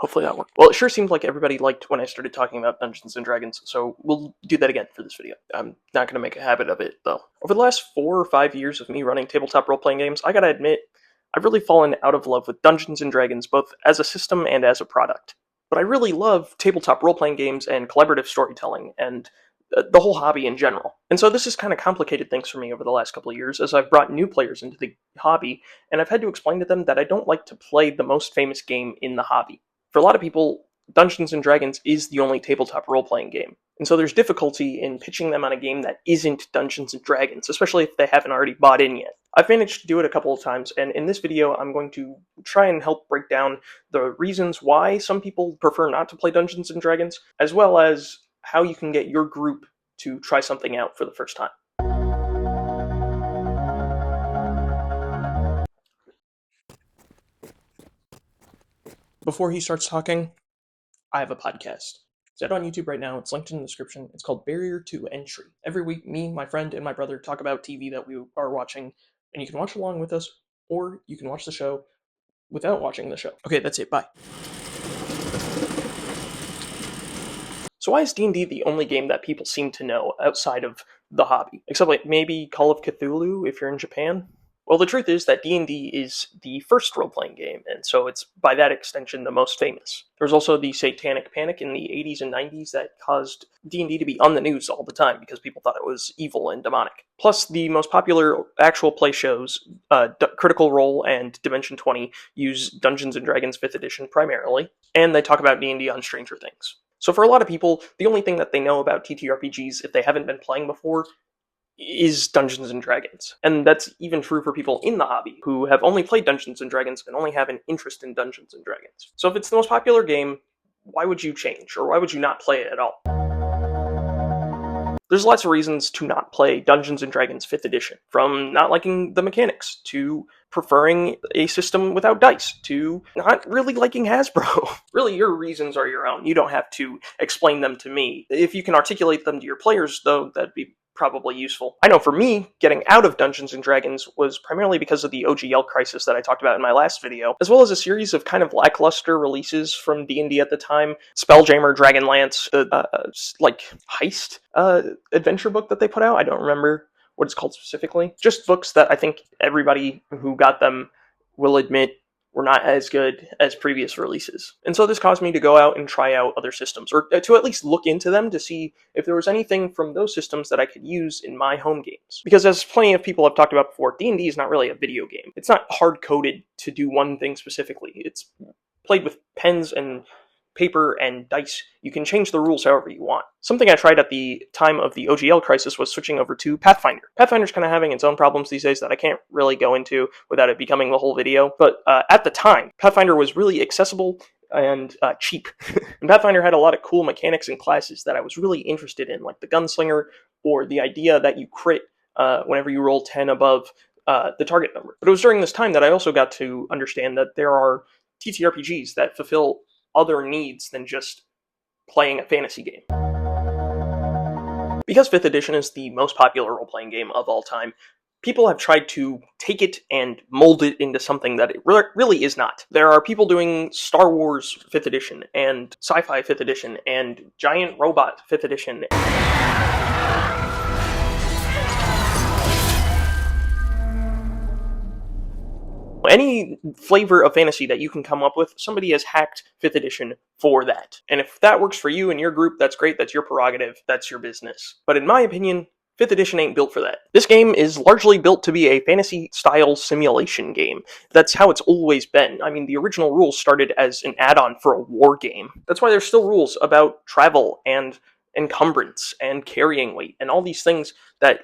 Hopefully that worked. Well, it sure seemed like everybody liked when I started talking about Dungeons & Dragons, so we'll do that again for this video. I'm not going to make a habit of it, though. Over the last 4 or 5 years of me running tabletop role-playing games, I gotta admit, I've really fallen out of love with Dungeons & Dragons, both as a system and as a product. But I really love tabletop role-playing games and collaborative storytelling, and the whole hobby in general. And so this has kind of complicated things for me over the last couple of years, as I've brought new players into the hobby, and I've had to explain to them that I don't like to play the most famous game in the hobby. For a lot of people, Dungeons & Dragons is the only tabletop role-playing game, and so there's difficulty in pitching them on a game that isn't Dungeons & Dragons, especially if they haven't already bought in yet. I've managed to do it a couple of times, and in this video I'm going to try and help break down the reasons why some people prefer not to play Dungeons & Dragons, as well as how you can get your group to try something out for the first time. Before he starts talking, I have a podcast. It's out on YouTube right now. It's linked in the description. It's called Barrier to Entry. Every week, me, my friend, and my brother talk about TV that we are watching, and you can watch along with us, or you can watch the show without watching the show. Okay, that's it. Bye. So why is D&D the only game that people seem to know outside of the hobby? Except like maybe Call of Cthulhu if you're in Japan? Well, the truth is that D&D is the first role-playing game, and so it's, by that extension, the most famous. There was also the Satanic Panic in the 80s and 90s that caused D&D to be on the news all the time because people thought it was evil and demonic. Plus, the most popular actual play shows, Critical Role and Dimension 20, use Dungeons & Dragons 5th edition primarily, and they talk about D&D on Stranger Things. So for a lot of people, the only thing that they know about TTRPGs, if they haven't been playing before, is Dungeons & Dragons. And that's even true for people in the hobby, who have only played Dungeons & Dragons and only have an interest in Dungeons & Dragons. So if it's the most popular game, why would you change, or why would you not play it at all? There's lots of reasons to not play Dungeons & Dragons 5th edition, from not liking the mechanics, to preferring a system without dice, to not really liking Hasbro. Really, your reasons are your own. You don't have to explain them to me. If you can articulate them to your players, though, that'd be probably useful. I know for me, getting out of Dungeons & Dragons was primarily because of the OGL crisis that I talked about in my last video, as well as a series of kind of lackluster releases from D&D at the time. Spelljammer, Dragonlance, the heist adventure book that they put out. I don't remember what it's called specifically. Just books that I think everybody who got them will admit were not as good as previous releases. And so this caused me to go out and try out other systems, or to at least look into them to see if there was anything from those systems that I could use in my home games. Because as plenty of people have talked about before, D&D is not really a video game. It's not hard-coded to do one thing specifically. It's played with pens and paper and dice. You can change the rules however you want. Something I tried at the time of the OGL crisis was switching over to Pathfinder. Pathfinder's kind of having its own problems these days that I can't really go into without it becoming the whole video, but at the time, Pathfinder was really accessible and cheap. And Pathfinder had a lot of cool mechanics and classes that I was really interested in, like the Gunslinger, or the idea that you crit whenever you roll 10 above the target number. But it was during this time that I also got to understand that there are TTRPGs that fulfill other needs than just playing a fantasy game. Because 5th edition is the most popular role-playing game of all time, people have tried to take it and mold it into something that it really is not. There are people doing Star Wars 5th edition, and sci-fi 5th edition, and giant robot 5th edition. Any flavor of fantasy that you can come up with, somebody has hacked 5th edition for that. And if that works for you and your group, that's great, that's your prerogative, that's your business. But in my opinion, 5th edition ain't built for that. This game is largely built to be a fantasy-style simulation game. That's how it's always been. I mean, the original rules started as an add-on for a war game. That's why there's still rules about travel and encumbrance and carrying weight and all these things that,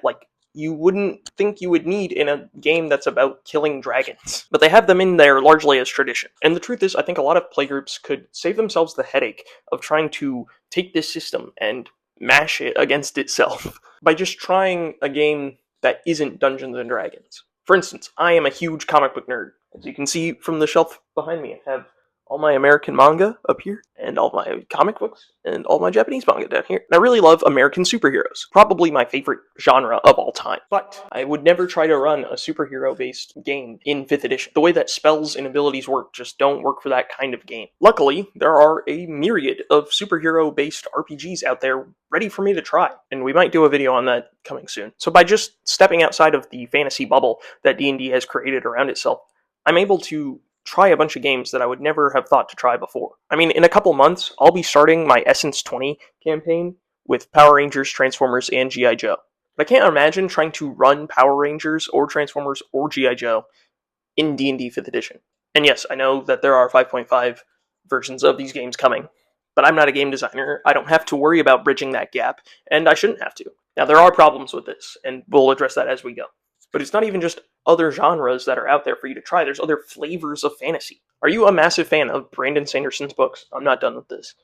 you wouldn't think you would need in a game that's about killing dragons. But they have them in there largely as tradition. And the truth is, I think a lot of playgroups could save themselves the headache of trying to take this system and mash it against itself by just trying a game that isn't Dungeons & Dragons. For instance, I am a huge comic book nerd. As you can see from the shelf behind me, I have all my American manga up here, and all my comic books, and all my Japanese manga down here. And I really love American superheroes, probably my favorite genre of all time. But I would never try to run a superhero-based game in 5th edition. The way that spells and abilities work just don't work for that kind of game. Luckily, there are a myriad of superhero-based RPGs out there ready for me to try, and we might do a video on that coming soon. So by just stepping outside of the fantasy bubble that D&D has created around itself, I'm able to try a bunch of games that I would never have thought to try before. I mean, in a couple months, I'll be starting my Essence 20 campaign with Power Rangers, Transformers, and G.I. Joe. But I can't imagine trying to run Power Rangers or Transformers or G.I. Joe in D&D 5th edition. And yes, I know that there are 5.5 versions of these games coming, but I'm not a game designer. I don't have to worry about bridging that gap, and I shouldn't have to. Now, there are problems with this, and we'll address that as we go. But it's not even just other genres that are out there for you to try. There's other flavors of fantasy. Are you a massive fan of Brandon Sanderson's books? I'm not done with this.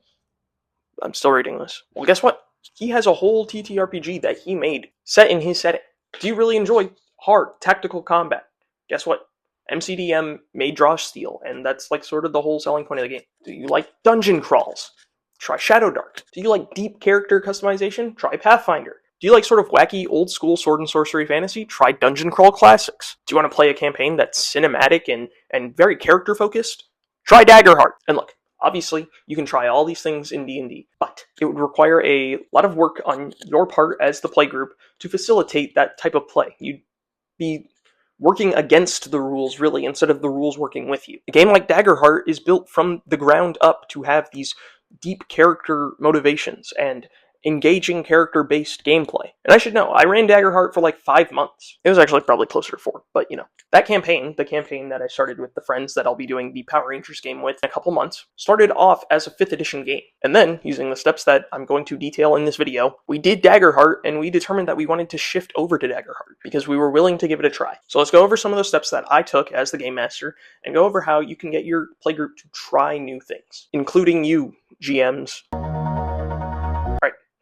I'm still reading this. Well, guess what? He has a whole TTRPG that he made set in his setting. Do you really enjoy hard, tactical combat? Guess what? MCDM made Draw Steel, and that's like sort of the whole selling point of the game. Do you like dungeon crawls? Try Shadow Dark. Do you like deep character customization? Try Pathfinder. Do you like sort of wacky, old-school sword and sorcery fantasy? Try Dungeon Crawl Classics. Do you want to play a campaign that's cinematic and very character-focused? Try Daggerheart. And look, obviously, you can try all these things in D&D, but it would require a lot of work on your part as the playgroup to facilitate that type of play. You'd be working against the rules, really, instead of the rules working with you. A game like Daggerheart is built from the ground up to have these deep character motivations and engaging character-based gameplay. And I should know, I ran Daggerheart for like 5 months. It was actually probably closer to 4, but you know. That campaign, the campaign that I started with the friends that I'll be doing the Power Rangers game with in a couple months, started off as a 5th edition game. And then, using the steps that I'm going to detail in this video, we did Daggerheart, and we determined that we wanted to shift over to Daggerheart, because we were willing to give it a try. So let's go over some of those steps that I took as the game master, and go over how you can get your playgroup to try new things, including you, GMs.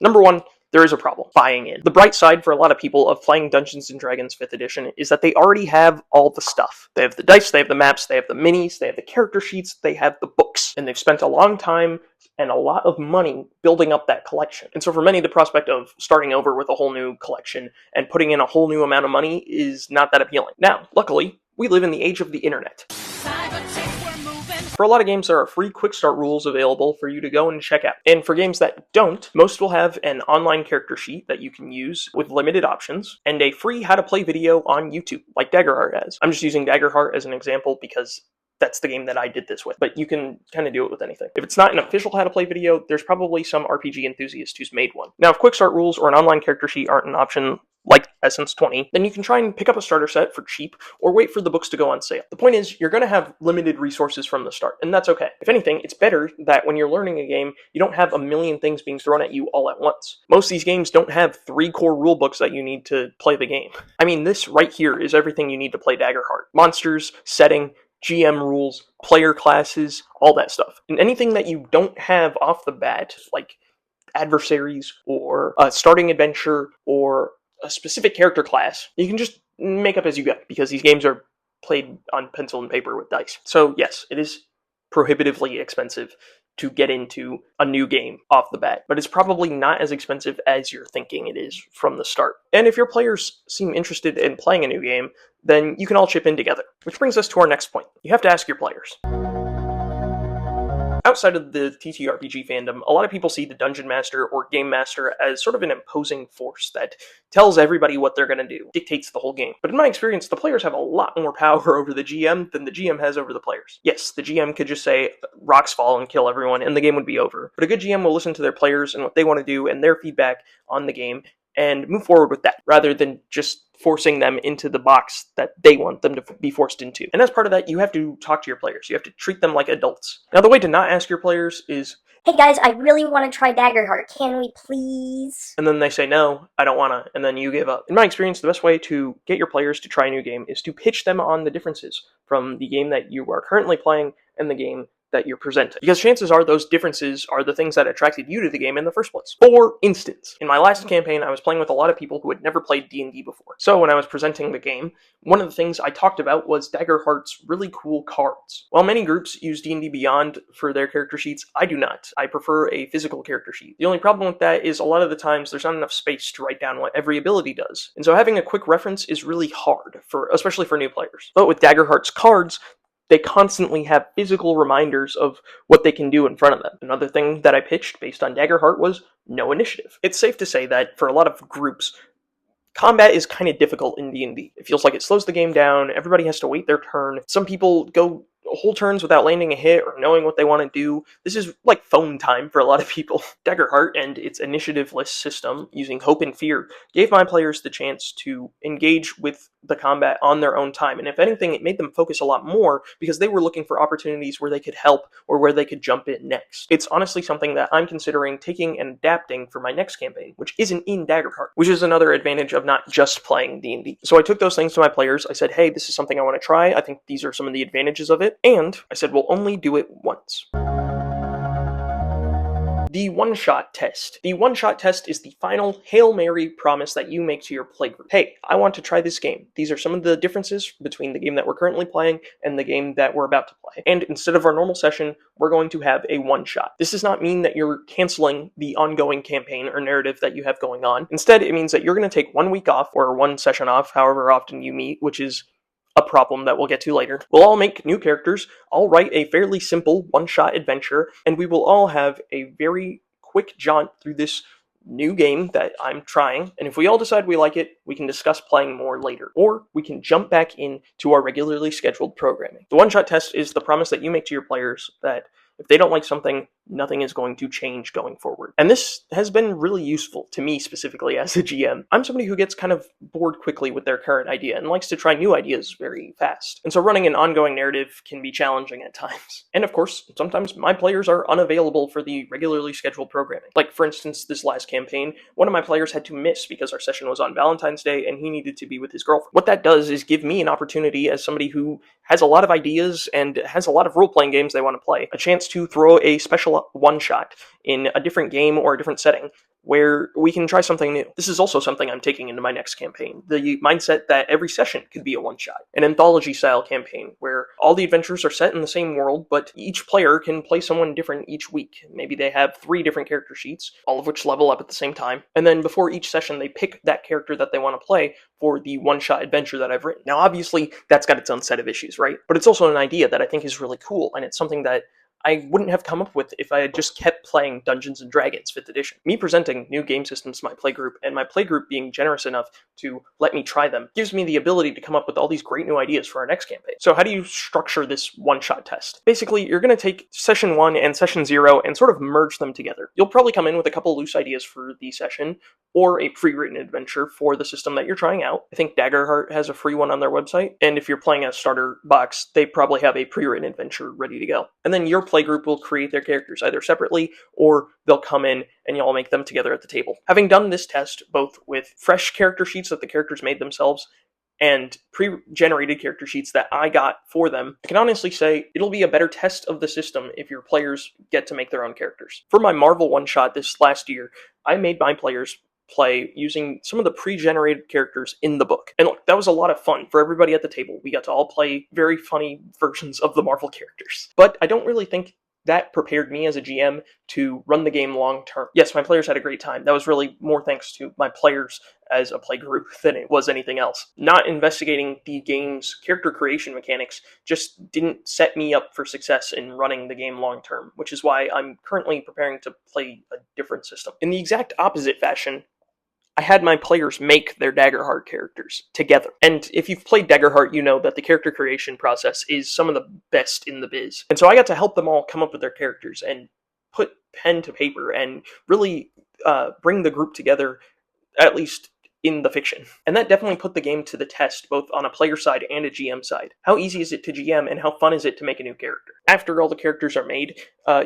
Number 1, there is a problem. Buying in. The bright side for a lot of people of playing Dungeons & Dragons 5th edition is that they already have all the stuff. They have the dice, they have the maps, they have the minis, they have the character sheets, they have the books. And they've spent a long time and a lot of money building up that collection. And so for many, the prospect of starting over with a whole new collection and putting in a whole new amount of money is not that appealing. Now, luckily, we live in the age of the internet. For a lot of games, there are free quick start rules available for you to go and check out. And for games that don't, most will have an online character sheet that you can use with limited options, and a free how to play video on YouTube, like Daggerheart has. I'm just using Daggerheart as an example because that's the game that I did this with, but you can kind of do it with anything. If it's not an official how to play video, there's probably some RPG enthusiast who's made one. Now, if quick start rules or an online character sheet aren't an option, like Essence 20, then you can try and pick up a starter set for cheap, or wait for the books to go on sale. The point is, you're going to have limited resources from the start, and that's okay. If anything, it's better that when you're learning a game, you don't have a million things being thrown at you all at once. Most of these games don't have 3 core rule books that you need to play the game. I mean, this right here is everything you need to play Daggerheart. Monsters, setting, GM rules, player classes, all that stuff. And anything that you don't have off the bat, like adversaries, or a starting adventure, or a specific character class, you can just make up as you go, because these games are played on pencil and paper with dice. So yes, it is prohibitively expensive to get into a new game off the bat, but it's probably not as expensive as you're thinking it is from the start. And if your players seem interested in playing a new game, then you can all chip in together. Which brings us to our next point. You have to ask your players. Outside of the TTRPG fandom, a lot of people see the Dungeon Master or Game Master as sort of an imposing force that tells everybody what they're going to do, dictates the whole game. But in my experience, the players have a lot more power over the GM than the GM has over the players. Yes, the GM could just say, rocks fall and kill everyone, and the game would be over. But a good GM will listen to their players and what they want to do and their feedback on the game, and move forward with that, rather than just forcing them into the box that they want them to be forced into. And as part of that, you have to talk to your players. You have to treat them like adults. Now, the way to not ask your players is, hey guys, I really want to try Daggerheart. Can we please? And then they say, no, I don't want to, and then you give up. In my experience, the best way to get your players to try a new game is to pitch them on the differences from the game that you are currently playing and the game that you're presenting, because chances are those differences are the things that attracted you to the game in the first place. For instance, in my last campaign, I was playing with a lot of people who had never played D&D before. So when I was presenting the game, one of the things I talked about was Daggerheart's really cool cards. While many groups use D&D Beyond for their character sheets, I do not. I prefer a physical character sheet. The only problem with that is a lot of the times there's not enough space to write down what every ability does. And so having a quick reference is really hard, especially for new players. But with Daggerheart's cards, they constantly have physical reminders of what they can do in front of them. Another thing that I pitched based on Daggerheart was no initiative. It's safe to say that for a lot of groups, combat is kind of difficult in D&D. It feels like it slows the game down, everybody has to wait their turn. Some people go whole turns without landing a hit or knowing what they want to do. This is like phone time for a lot of people. Daggerheart and its initiative-less system, using hope and fear, gave my players the chance to engage with the combat on their own time, and if anything, it made them focus a lot more because they were looking for opportunities where they could help or where they could jump in next. It's honestly something that I'm considering taking and adapting for my next campaign, which isn't in Daggerheart, which is another advantage of not just playing D&D. So I took those things to my players. I said, hey, this is something I want to try. I think these are some of the advantages of it. And I said, we'll only do it once. The one-shot test. The one-shot test is the final Hail Mary promise that you make to your playgroup. Hey, I want to try this game. These are some of the differences between the game that we're currently playing and the game that we're about to play. And instead of our normal session, we're going to have a one-shot. This does not mean that you're canceling the ongoing campaign or narrative that you have going on. Instead, it means that you're going to take 1 week off or 1 session off, however often you meet, which is a problem that we'll get to later. We'll all make new characters, I'll write a fairly simple one-shot adventure, and we will all have a very quick jaunt through this new game that I'm trying, and if we all decide we like it, we can discuss playing more later, or we can jump back into our regularly scheduled programming. The one-shot test is the promise that you make to your players that if they don't like something, nothing is going to change going forward. And this has been really useful to me specifically as a GM. I'm somebody who gets kind of bored quickly with their current idea and likes to try new ideas very fast. And so running an ongoing narrative can be challenging at times. And of course, sometimes my players are unavailable for the regularly scheduled programming. Like for instance, this last campaign, one of my players had to miss because our session was on Valentine's Day and he needed to be with his girlfriend. What that does is give me an opportunity as somebody who has a lot of ideas and has a lot of role-playing games they want to play, a chance to throw a special one-shot in a different game or a different setting where we can try something new. This is also something I'm taking into my next campaign, the mindset that every session could be a one-shot. An anthology-style campaign where all the adventures are set in the same world, but each player can play someone different each week. Maybe they have 3 different character sheets, all of which level up at the same time, and then before each session they pick that character that they want to play for the one-shot adventure that I've written. Now obviously, that's got its own set of issues, right? But it's also an idea that I think is really cool, and it's something that I wouldn't have come up with if I had just kept playing Dungeons & Dragons 5th edition. Me presenting new game systems to my playgroup, and my playgroup being generous enough to let me try them, gives me the ability to come up with all these great new ideas for our next campaign. So how do you structure this one-shot test? Basically, you're going to take Session 1 and Session 0 and sort of merge them together. You'll probably come in with a couple loose ideas for the session, or a pre-written adventure for the system that you're trying out. I think Daggerheart has a free one on their website, and if you're playing a starter box, they probably have a pre-written adventure ready to go. And then your playgroup will create their characters either separately or they'll come in and you'll make them together at the table. Having done this test both with fresh character sheets that the characters made themselves and pre-generated character sheets that I got for them, I can honestly say it'll be a better test of the system if your players get to make their own characters. For my Marvel one-shot this last year, I made my players play using some of the pre-generated characters in the book. And look, that was a lot of fun for everybody at the table. We got to all play very funny versions of the Marvel characters. But I don't really think that prepared me as a GM to run the game long term. Yes, my players had a great time. That was really more thanks to my players as a play group than it was anything else. Not investigating the game's character creation mechanics just didn't set me up for success in running the game long term, which is why I'm currently preparing to play a different system. In the exact opposite fashion, I had my players make their Daggerheart characters together. And if you've played Daggerheart, you know that the character creation process is some of the best in the biz. And so I got to help them all come up with their characters and put pen to paper and really bring the group together, at least in the fiction. And that definitely put the game to the test, both on a player side and a GM side. How easy is it to GM and how fun is it to make a new character? After all the characters are made,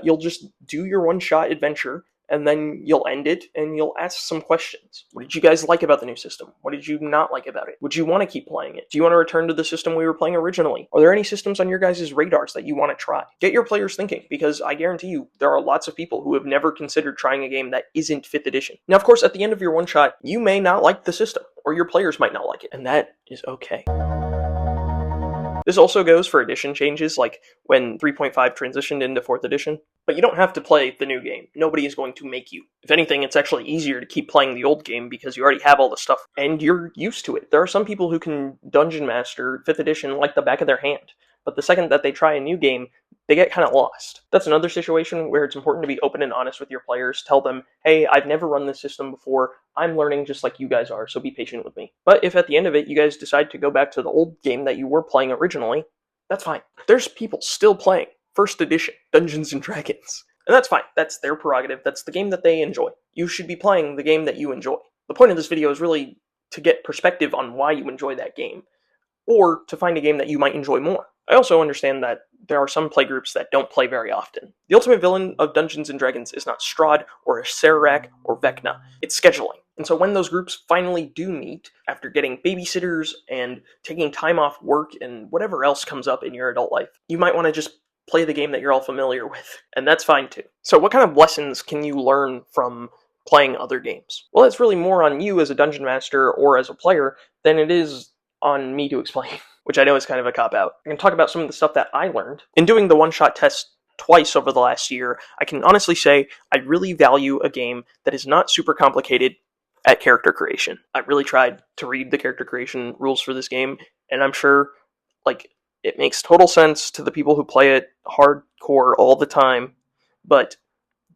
you'll just do your one-shot adventure and then you'll end it and you'll ask some questions. What did you guys like about the new system? What did you not like about it? Would you want to keep playing it? Do you want to return to the system we were playing originally? Are there any systems on your guys' radars that you want to try? Get your players thinking, because I guarantee you there are lots of people who have never considered trying a game that isn't 5th edition. Now, of course, at the end of your one shot, you may not like the system, or your players might not like it, and that is okay. This also goes for edition changes, like when 3.5 transitioned into 4th edition. But you don't have to play the new game. Nobody is going to make you. If anything, it's actually easier to keep playing the old game because you already have all the stuff, and you're used to it. There are some people who can Dungeon Master 5th edition like the back of their hand, but the second that they try a new game, they get kind of lost. That's another situation where it's important to be open and honest with your players. Tell them, hey, I've never run this system before. I'm learning just like you guys are, so be patient with me. But if at the end of it you guys decide to go back to the old game that you were playing originally, that's fine. There's people still playing 1st edition Dungeons and Dragons. And that's fine. That's their prerogative. That's the game that they enjoy. You should be playing the game that you enjoy. The point of this video is really to get perspective on why you enjoy that game, or to find a game that you might enjoy more. I also understand that there are some playgroups that don't play very often. The ultimate villain of Dungeons & Dragons is not Strahd, or Acererak, or Vecna. It's scheduling. And so when those groups finally do meet, after getting babysitters and taking time off work and whatever else comes up in your adult life, you might want to just play the game that you're all familiar with. And that's fine too. So what kind of lessons can you learn from playing other games? Well, it's really more on you as a dungeon master or as a player than it is on me to explain, which I know is kind of a cop-out. I can talk about some of the stuff that I learned. In doing the one-shot test twice over the last year, I can honestly say I really value a game that is not super complicated at character creation. I really tried to read the character creation rules for this game, and I'm sure, it makes total sense to the people who play it hardcore all the time, but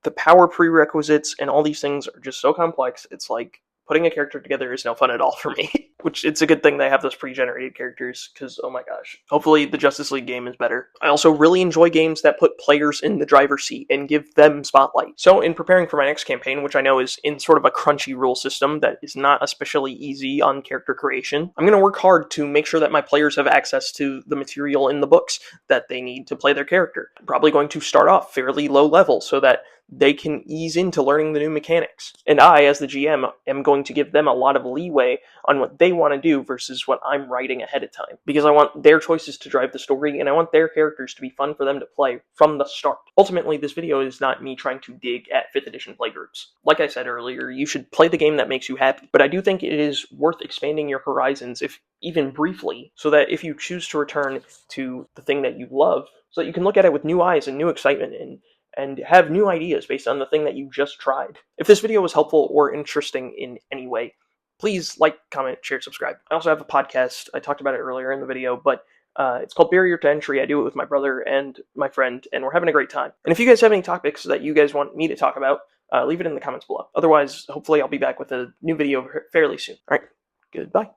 the power prerequisites and all these things are just so complex, it's like putting a character together is no fun at all for me. Which, it's a good thing they have those pre-generated characters, because, oh my gosh. Hopefully the Justice League game is better. I also really enjoy games that put players in the driver's seat and give them spotlight. So in preparing for my next campaign, which I know is in sort of a crunchy rule system that is not especially easy on character creation, I'm going to work hard to make sure that my players have access to the material in the books that they need to play their character. I'm probably going to start off fairly low level so that they can ease into learning the new mechanics. And I, as the GM, am going to give them a lot of leeway on what they want to do versus what I'm writing ahead of time. Because I want their choices to drive the story, and I want their characters to be fun for them to play from the start. Ultimately, this video is not me trying to dig at 5th edition playgroups. Like I said earlier, you should play the game that makes you happy. But I do think it is worth expanding your horizons, if even briefly, so that if you choose to return to the thing that you love, so that you can look at it with new eyes and new excitement and have new ideas based on the thing that you just tried. If this video was helpful or interesting in any way, please like, comment, share, subscribe. I also have a podcast. I talked about it earlier in the video, but it's called Barrier to Entry. I do it with my brother and my friend, and we're having a great time. And if you guys have any topics that you guys want me to talk about, leave it in the comments below. Otherwise, hopefully I'll be back with a new video fairly soon. All right, goodbye.